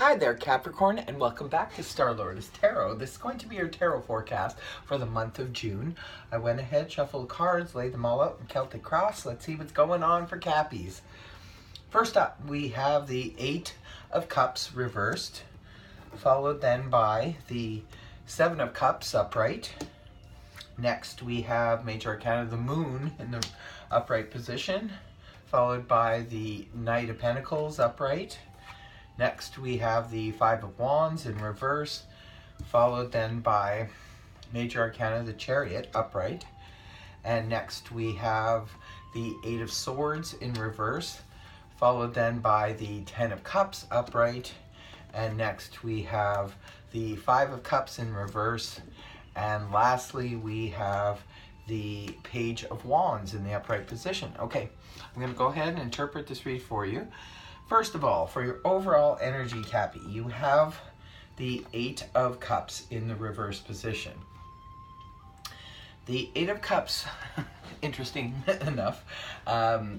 Hi there, Capricorn, and welcome back to Star-Lord's Tarot. This is going to be your tarot forecast for the month of June. I went ahead, shuffled cards, laid them all out in Celtic Cross. Let's see what's going on for Cappies. First up, we have the Eight of Cups reversed, followed then by the Seven of Cups upright. Next, we have Major Arcana, the Moon in the upright position, followed by the Knight of Pentacles upright. Next, we have the Five of Wands in reverse, followed then by Major Arcana, the Chariot, upright. And next, we have the Eight of Swords in reverse, followed then by the Ten of Cups, upright. And next, we have the Five of Cups in reverse. And lastly, we have the Page of Wands in the upright position. Okay, I'm going to go ahead and interpret this read for you. First of all, for your overall energy, Cappy, you have the Eight of Cups in the reverse position. The Eight of Cups, interesting enough,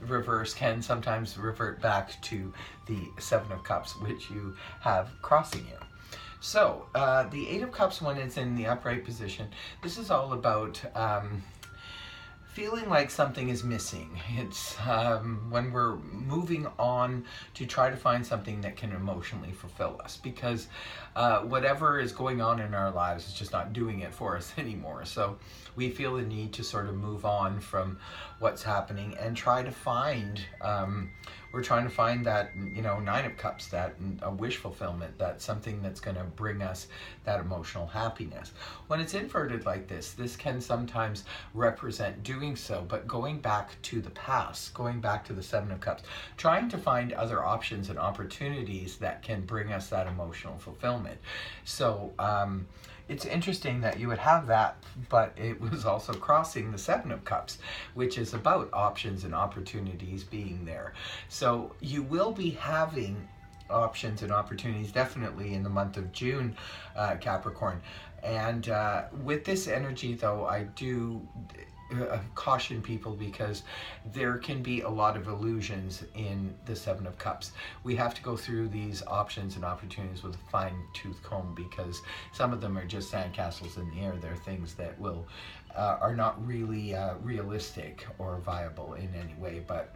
reverse can sometimes revert back to the Seven of Cups, which you have crossing you. So, the Eight of Cups, when it's in the upright position, this is all about feeling like something is missing. It's when we're moving on to try to find something that can emotionally fulfill us, because whatever is going on in our lives is just not doing it for us anymore. So we feel the need to sort of move on from what's happening and try to find, we're trying to find that, you know, Nine of Cups, that a wish fulfillment, that something that's going to bring us that emotional happiness. When it's inverted like this can sometimes represent doing so, but going back to the past, going back to the Seven of Cups, trying to find other options and opportunities that can bring us that emotional fulfillment. So it's interesting that you would have that, but it was also crossing the Seven of Cups, which is about options and opportunities being there. So you will be having options and opportunities definitely in the month of June, Capricorn. And with this energy, though, I do caution people, because there can be a lot of illusions in the Seven of Cups. We have to go through these options and opportunities with a fine-tooth comb, because some of them are just sandcastles in the air. They're things that will are not really realistic or viable in any way, but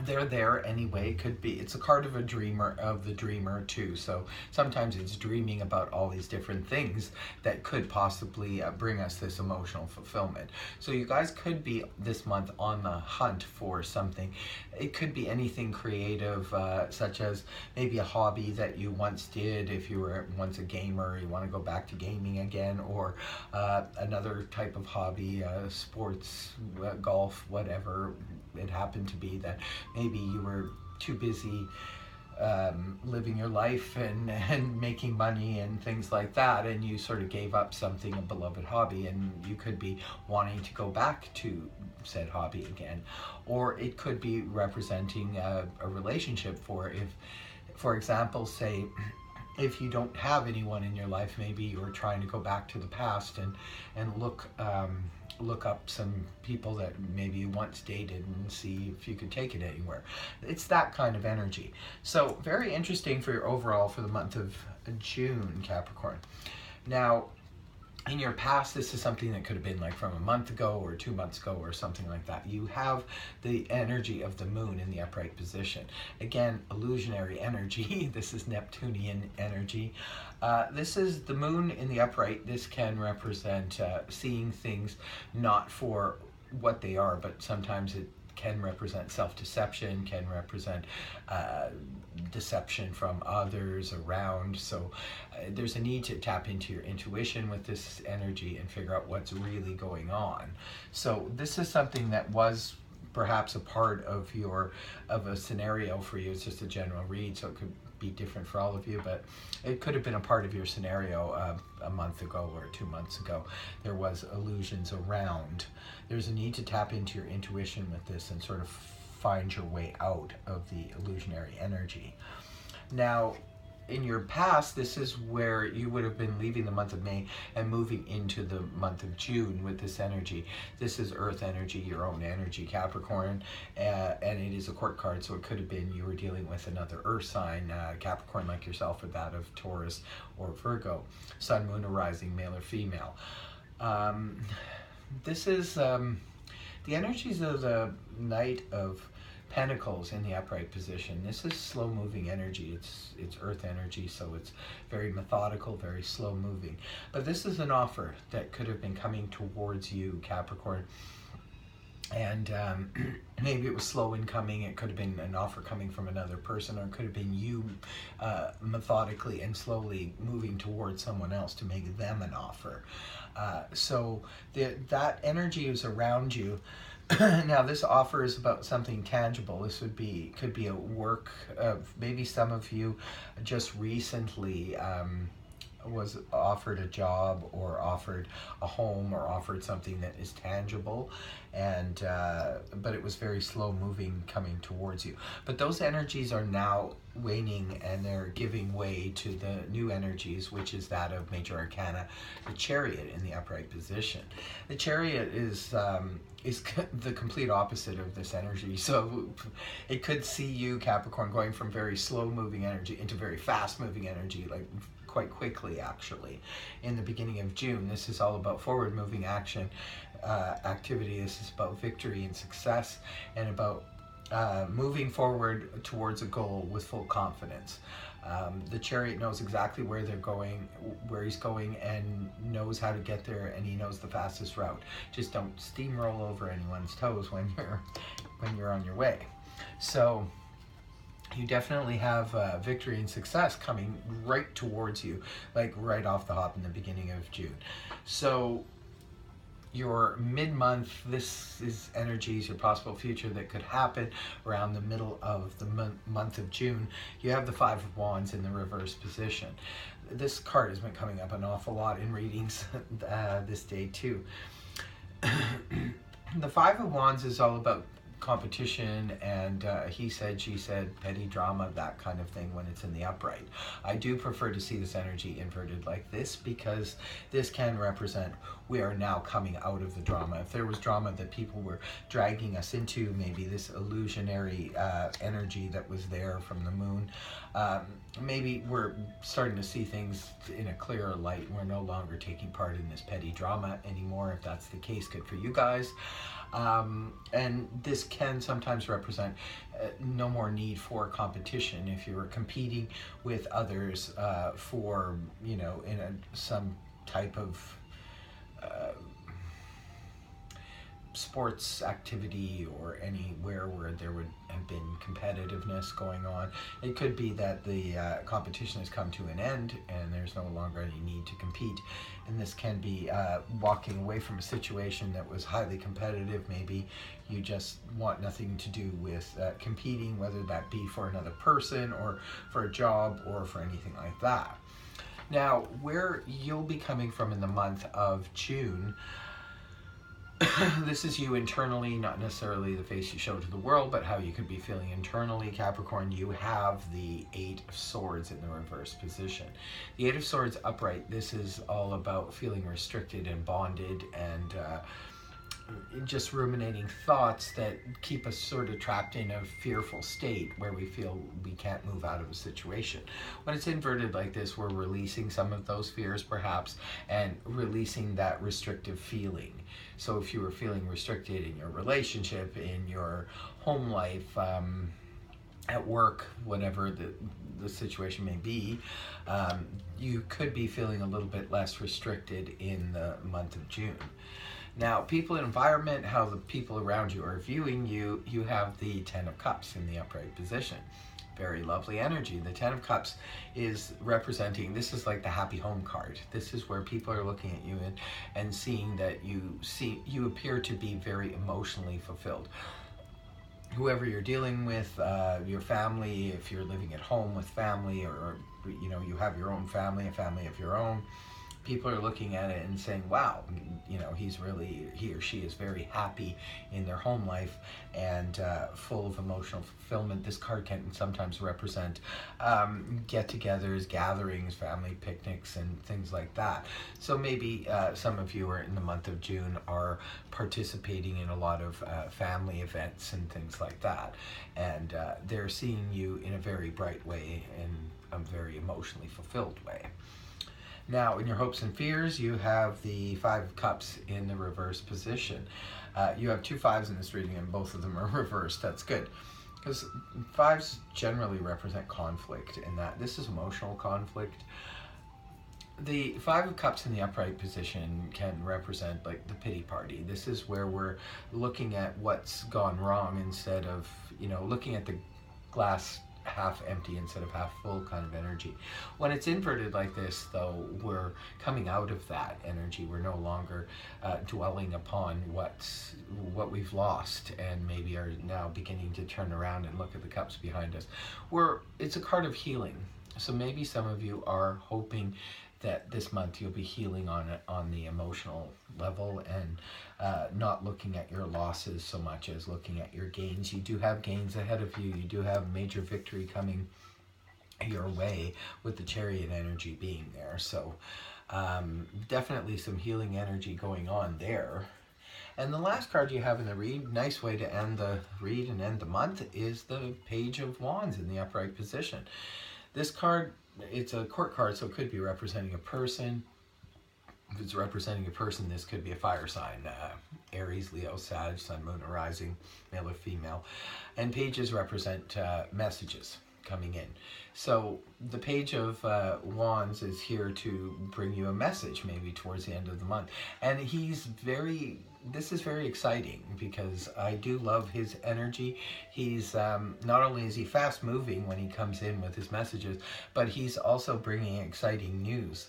they're there anyway. Could be, it's a card of a dreamer, of the dreamer too. So sometimes it's dreaming about all these different things that could possibly bring us this emotional fulfillment. So you guys could be this month on the hunt for something. It could be anything creative, such as maybe a hobby that you once did. If you were once a gamer, you want to go back to gaming again, or another type of hobby, sports, golf, whatever it happened to be, that maybe you were too busy living your life and making money and things like that, and you sort of gave up something, a beloved hobby, and you could be wanting to go back to said hobby again. Or it could be representing a relationship, for example, say, if you don't have anyone in your life, maybe you're trying to go back to the past and look up some people that maybe you once dated and see if you could take it anywhere. It's that kind of energy. So very interesting for your overall for the month of June, Capricorn. Now, in your past, this is something that could have been like from a month ago or 2 months ago or something like that. You have the energy of the moon in the upright position. Again, illusionary energy. This is Neptunian energy. This is the moon in the upright. This can represent seeing things not for what they are, but sometimes it can represent self-deception, can represent deception from others around. So there's a need to tap into your intuition with this energy and figure out what's really going on. So this is something that was perhaps a part of a scenario for you. It's just a general read, so it could be different for all of you, but it could have been a part of your scenario a month ago or 2 months ago. There was illusions around. There's a need to tap into your intuition with this and sort of find your way out of the illusionary energy. Now, in your past, this is where you would have been leaving the month of May and moving into the month of June with this energy. This is earth energy, your own energy, Capricorn, and it is a court card, so it could have been you were dealing with another earth sign, Capricorn like yourself, or that of Taurus or Virgo, sun, moon, or rising, male or female. This is the energies of the Knight of Pentacles in the upright position. This is slow moving energy. It's earth energy, so it's very methodical, very slow moving. But this is an offer that could have been coming towards you, Capricorn. And maybe it was slow in coming. It could have been an offer coming from another person, or it could have been you methodically and slowly moving towards someone else to make them an offer. So that energy is around you. Now, this offer is about something tangible. This could be a work. Maybe some of you just recently was offered a job, or offered a home, or offered something that is tangible, and but it was very slow moving coming towards you. But those energies are now waning, and they're giving way to the new energies, which is that of Major Arcana, the Chariot in the upright position. The Chariot is the complete opposite of this energy. So it could see you, Capricorn, going from very slow moving energy into very fast moving energy, like quite quickly, actually, in the beginning of June. This is all about forward moving action, activity. This is about victory and success, and about moving forward towards a goal with full confidence. The Chariot knows exactly where he's going, and knows how to get there, and he knows the fastest route. Just don't steamroll over anyone's toes when you're on your way. So you definitely have victory and success coming right towards you, like right off the hop in the beginning of June. So your mid-month, this is energies, your possible future that could happen around the middle of the month of June. You have the Five of Wands in the reverse position. This card has been coming up an awful lot in readings this day too. The Five of Wands is all about competition and he said, she said, petty drama, that kind of thing when it's in the upright. I do prefer to see this energy inverted like this, because this can represent we are now coming out of the drama. If there was drama that people were dragging us into, maybe this illusionary energy that was there from the moon, maybe we're starting to see things in a clearer light. We're no longer taking part in this petty drama anymore. If that's the case, good for you guys. And this can sometimes represent no more need for competition. If you were competing with others for, you know, in some type of sports activity or anywhere where there would have been competitiveness going on, it could be that the competition has come to an end and there's no longer any need to compete. And this can be walking away from a situation that was highly competitive. Maybe you just want nothing to do with competing, whether that be for another person or for a job or for anything like that. Now, where you'll be coming from in the month of June, this is you internally, not necessarily the face you show to the world, but how you could be feeling internally, Capricorn. You have the Eight of Swords in the reverse position. The Eight of Swords upright, this is all about feeling restricted and bonded and just ruminating thoughts that keep us sort of trapped in a fearful state where we feel we can't move out of a situation. When it's inverted like this, we're releasing some of those fears perhaps and releasing that restrictive feeling. So if you were feeling restricted in your relationship, in your home life, at work, whatever the situation may be, you could be feeling a little bit less restricted in the month of June. Now, people, environment, how the people around you are viewing you, you have the Ten of Cups in the upright position. Very lovely energy. The Ten of Cups is representing, this is like the happy home card. This is where people are looking at you and seeing that you appear to be very emotionally fulfilled. Whoever you're dealing with, your family, if you're living at home with family, or you know, you have your own family, a family of your own, people are looking at it and saying, wow, you know, he or she is very happy in their home life and full of emotional fulfillment. This card can sometimes represent get-togethers, gatherings, family picnics, and things like that. So maybe some of you are in the month of June are participating in a lot of family events and things like that. And they're seeing you in a very bright way, in a very emotionally fulfilled way. Now, in your hopes and fears, you have the Five of Cups in the reverse position. You have 2 5s in this reading, and both of them are reversed. That's good, because 5s generally represent conflict, in that this is emotional conflict. The Five of Cups in the upright position can represent like the pity party. This is where we're looking at what's gone wrong instead of, you know, looking at the glass half empty instead of half full kind of energy. When it's inverted like this, though, we're coming out of that energy. We're no longer dwelling upon what we've lost, and maybe are now beginning to turn around and look at the cups behind us. It's a card of healing. So maybe some of you are hoping that this month you'll be healing on the emotional level, and not looking at your losses so much as looking at your gains. You do have gains ahead of you. You do have major victory coming your way with the Chariot energy being there. So definitely some healing energy going on there. And the last card you have in the read, nice way to end the read and end the month, is the Page of Wands in the upright position. This card, it's a court card, so it could be representing a person. If it's representing a person, this could be a fire sign, Aries, Leo, Sag, Sun, Moon, or Rising, male or female. And pages represent messages coming in. So the Page of Wands is here to bring you a message, maybe towards the end of the month. And this is very exciting, because I do love his energy. He's, not only is he fast moving when he comes in with his messages, but he's also bringing exciting news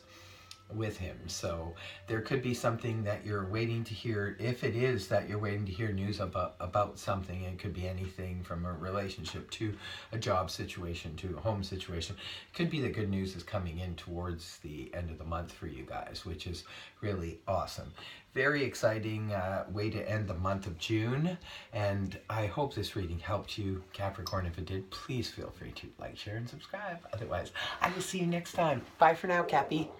with him. So there could be something that you're waiting to hear. If it is that you're waiting to hear news about something, it could be anything from a relationship to a job situation to a home situation. It could be that good news is coming in towards the end of the month for you guys, which is really awesome. Very exciting way to end the month of June, and I hope this reading helped you, Capricorn. If it did, please feel free to like, share, and subscribe. Otherwise, I will see you next time. Bye for now, Cappy.